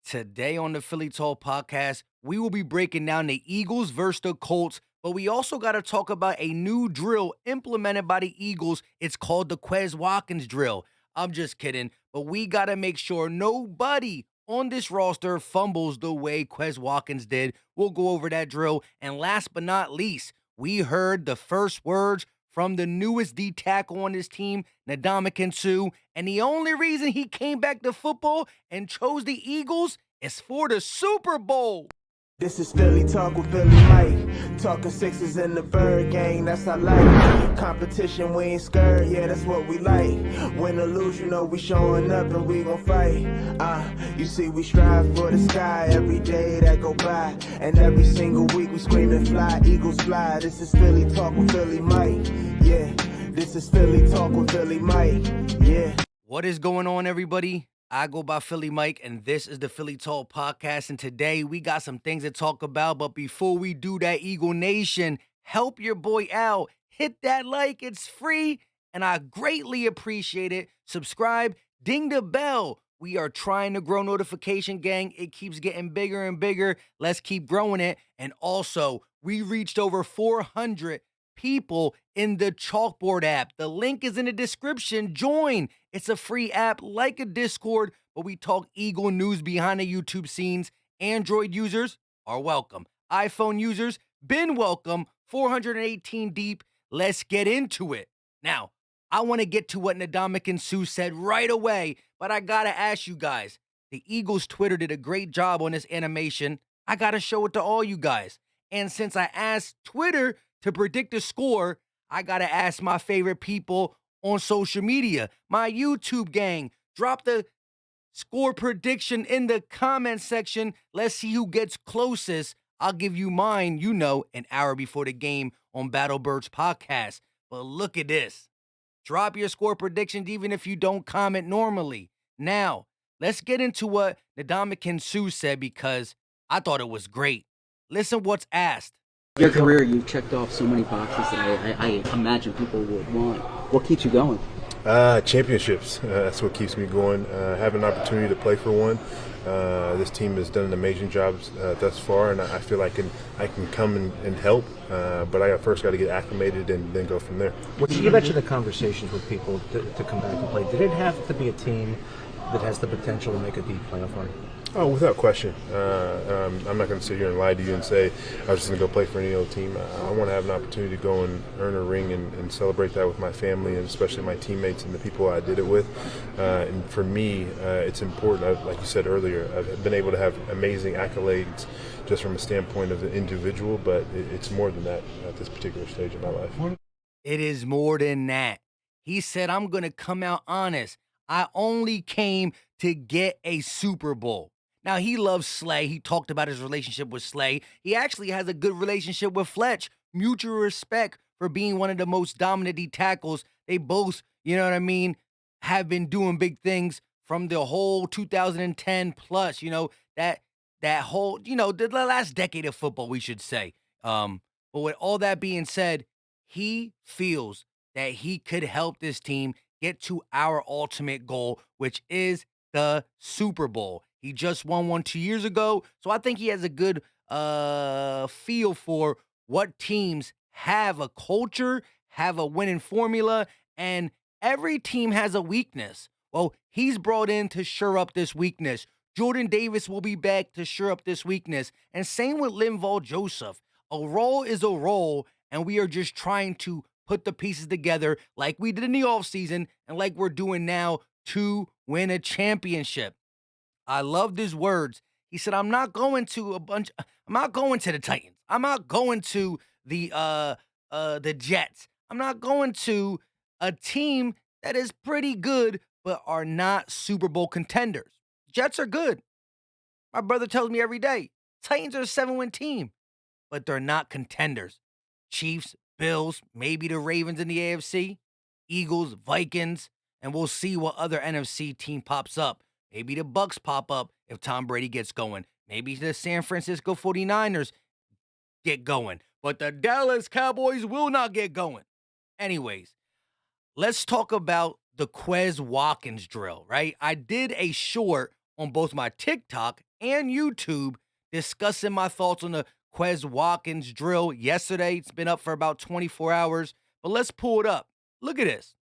Today on the Philly Talk podcast, we will be breaking down the Eagles versus the Colts, but we also got to talk about a new drill implemented by the Eagles. It's called the QUEZ Watkins drill. I'm just kidding, but we got to make sure nobody on this roster fumbles the way QUEZ Watkins did. We'll go over that drill. And last but not least, we heard the first words from the newest D tackle on this team, Ndamukong Suh. And the only reason he came back to football and chose the Eagles is for the Super Bowl. This is Philly Talk with Philly Mike. Talking sixes in the bird gang, that's our life. Competition, we ain't scared, yeah, that's what we like. Win or lose, you know we showing up and we gon' fight. You see we strive for the sky every day that go by. And every single week we screaming fly, Eagles fly. This is Philly Talk with Philly Mike, yeah. This is Philly Talk with Philly Mike, yeah. What is going on, everybody? I go by Philly Mike, and this is the Philly Talk podcast. And today we got some things to talk about. But before we do that, Eagle Nation, help your boy out. Hit that like, it's free, and I greatly appreciate it. Subscribe, ding the bell. We are trying to grow notification gang. It keeps getting bigger and bigger. Let's keep growing it. And also, we reached over 400 people in the Chalkboard app. The link is in the description. Join. It's a free app like a Discord, but we talk Eagle news behind the YouTube scenes. Android users are welcome. iPhone users, been welcome. 418 deep. Let's get into it. Now, I want to get to what Ndamukong Suh said right away, but I got to ask you guys. The Eagles Twitter did a great job on this animation. I got to show it to all you guys. And since I asked Twitter to predict the score, I got to ask my favorite people on social media, my YouTube gang. Drop the score prediction in the comment section. Let's see who gets closest. I'll give you mine, an hour before the game on Battlebirds podcast. But look at this. Drop your score predictions even if you don't comment normally. Now, let's get into what Ndamukong Suh said because I thought it was great. Listen what's asked. Your career, you've checked off so many boxes that I imagine people would want. What keeps you going? Championships. That's what keeps me going. Having an opportunity to play for one. This team has done an amazing job thus far, and I feel like I can come and help. But I first got to get acclimated and then go from there. You mentioned the conversations with people to come back and play. Did it have to be a team that has the potential to make a deep playoff run? Oh, without question. I'm not going to sit here and lie to you and say I was just going to go play for any old team. I want to have an opportunity to go and earn a ring and celebrate that with my family and especially my teammates and the people I did it with. And for me, it's important. Like you said earlier, I've been able to have amazing accolades just from a standpoint of the individual, but it's more than that at this particular stage of my life. It is more than that. He said, I'm going to come out honest. I only came to get a Super Bowl. Now, he loves Slay. He talked about his relationship with Slay. He actually has a good relationship with Fletch. Mutual respect for being one of the most dominant D tackles. They both, have been doing big things from the whole 2010 plus, that whole, the last decade of football, we should say. But with all that being said, he feels that he could help this team get to our ultimate goal, which is the Super Bowl. He just won one 2 years ago, so I think he has a good feel for what teams have a culture, have a winning formula, and every team has a weakness. Well, he's brought in to shore up this weakness. Jordan Davis will be back to shore up this weakness, and same with Linval Joseph. A role is a role, and we are just trying to put the pieces together like we did in the offseason and like we're doing now to win a championship. I loved his words. He said, I'm not going to the Titans. I'm not going to the Jets. I'm not going to a team that is pretty good but are not Super Bowl contenders. Jets are good. My brother tells me every day. Titans are a 7-win team, but they're not contenders. Chiefs, Bills, maybe the Ravens in the AFC, Eagles, Vikings, and we'll see what other NFC team pops up. Maybe the Bucks pop up if Tom Brady gets going. Maybe the San Francisco 49ers get going. But the Dallas Cowboys will not get going. Anyways, let's talk about the QUEZ Watkins drill, right? I did a short on both my TikTok and YouTube discussing my thoughts on the QUEZ Watkins drill yesterday. It's been up for about 24 hours, but let's pull it up. Look at this.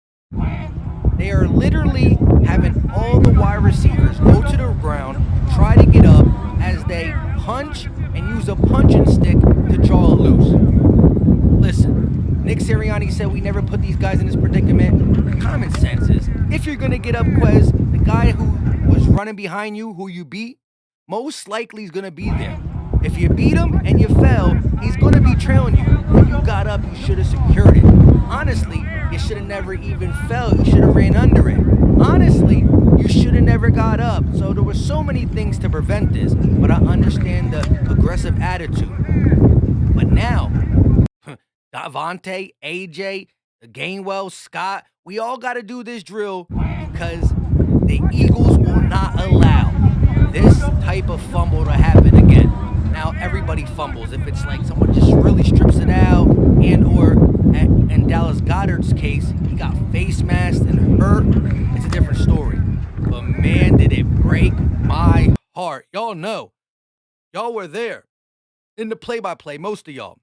They are literally having all the wide receivers go to the ground, try to get up as they punch and use a punching stick to draw a loose. Listen, Nick Sirianni said we never put these guys in this predicament. Common sense is, if you're going to get up, QUEZ, the guy who was running behind you, who you beat, most likely is going to be there. If you beat him and you fell, he's going to be trailing you. When you got up, you should have secured it. Honestly, you should have never even fell. You should have ran under it. Honestly, you should have never got up. So there were so many things to prevent this, but I understand the aggressive attitude. But now, Davante, AJ, Gainwell, Scott, we all got to do this drill because the Eagles will not allow this type of fumble to happen again. Now, everybody fumbles. If it's like someone just really strips it out, and or in Dallas Goedert's case, he got face masked and hurt, it's a different story. But man, did it break my heart. Y'all know. Y'all were there in the play-by-play, most of y'all.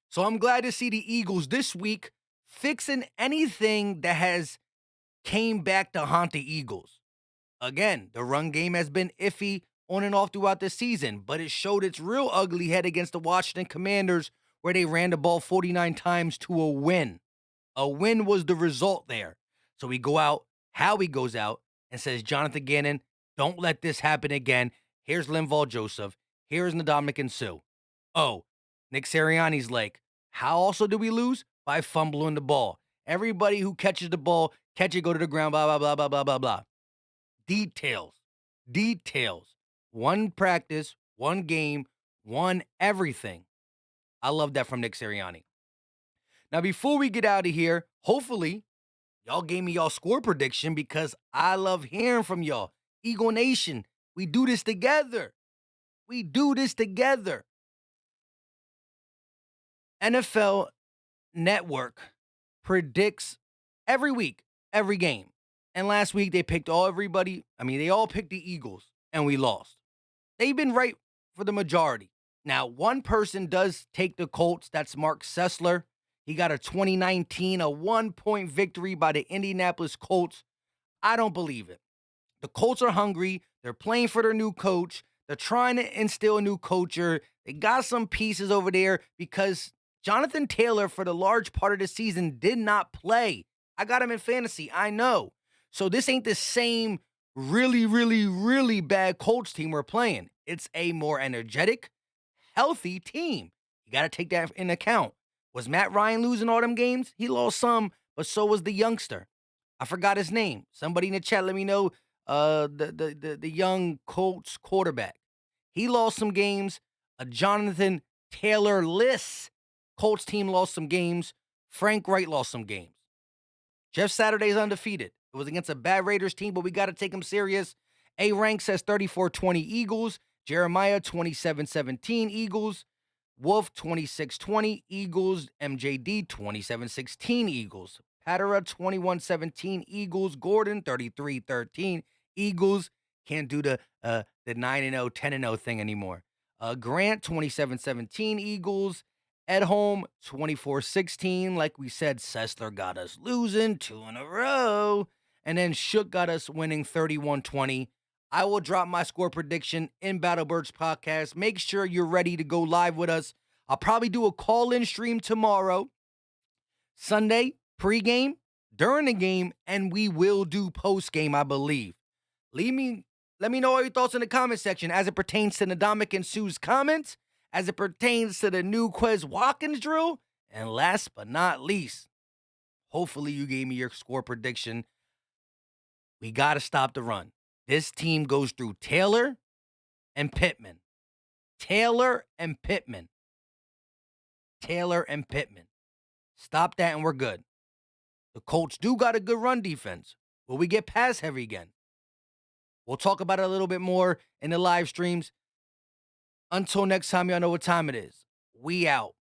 So I'm glad to see the Eagles this week fixing anything that has came back to haunt the Eagles. Again, the run game has been iffy on and off throughout the season, but it showed its real ugly head against the Washington Commanders, where they ran the ball 49 times to a win. A win was the result there. So we go out, Howie goes out and says, Jonathan Gannon, don't let this happen again. Here's Linval Joseph. Here's Ndamukong Suh. Oh, Nick Sirianni's like, how also do we lose? By fumbling the ball. Everybody who catches the ball, catch it, go to the ground, blah, blah, blah, blah, blah, blah, blah. Details. One practice, one game, one everything. I love that from Nick Sirianni. Now, before we get out of here, hopefully, y'all gave me y'all score prediction because I love hearing from y'all. Eagle Nation, we do this together. NFL Network predicts every week, every game. And last week, they all picked the Eagles, and we lost. They've been right for the majority. Now, one person does take the Colts. That's Mark Sessler. He got a 2019, a 1-point victory by the Indianapolis Colts. I don't believe it. The Colts are hungry. They're playing for their new coach. They're trying to instill a new culture. They got some pieces over there because Jonathan Taylor, for the large part of the season, did not play. I got him in fantasy. I know. So this ain't the same really, really, really bad Colts team we're playing. It's a more energetic, healthy team. You got to take that in account. Was Matt Ryan losing all them games? He lost some, but so was the youngster. I forgot his name. Somebody in the chat, let me know. The young Colts quarterback. He lost some games. A Jonathan Taylor-less Colts team lost some games. Frank Wright lost some games. Jeff Saturday's undefeated. It was against a bad Raiders team, but we got to take him serious. A-Rank says 34-20 Eagles. Jeremiah 27-17 Eagles. Wolf 26-20 Eagles. MJD 27-16 Eagles. Patera 21-17 Eagles. Gordon 33-13 Eagles. Can't do the 9-0, 10-0 thing anymore. Grant 27-17 Eagles. Edholm 24-16. Like we said, Sessler got us losing 2 in a row. And then Shook got us winning 31-20. I will drop my score prediction in Battlebirds podcast. Make sure you're ready to go live with us. I'll probably do a call-in stream tomorrow, Sunday, pregame, during the game, and we will do postgame, I believe. Let me know all your thoughts in the comment section as it pertains to Ndamukong Suh's comments, as it pertains to the new QUEZ Watkins drill, and last but not least, hopefully you gave me your score prediction. We got to stop the run. This team goes through Taylor and Pittman. Taylor and Pittman. Stop that and we're good. The Colts do got a good run defense. Will we get pass heavy again? We'll talk about it a little bit more in the live streams. Until next time, y'all know what time it is. We out.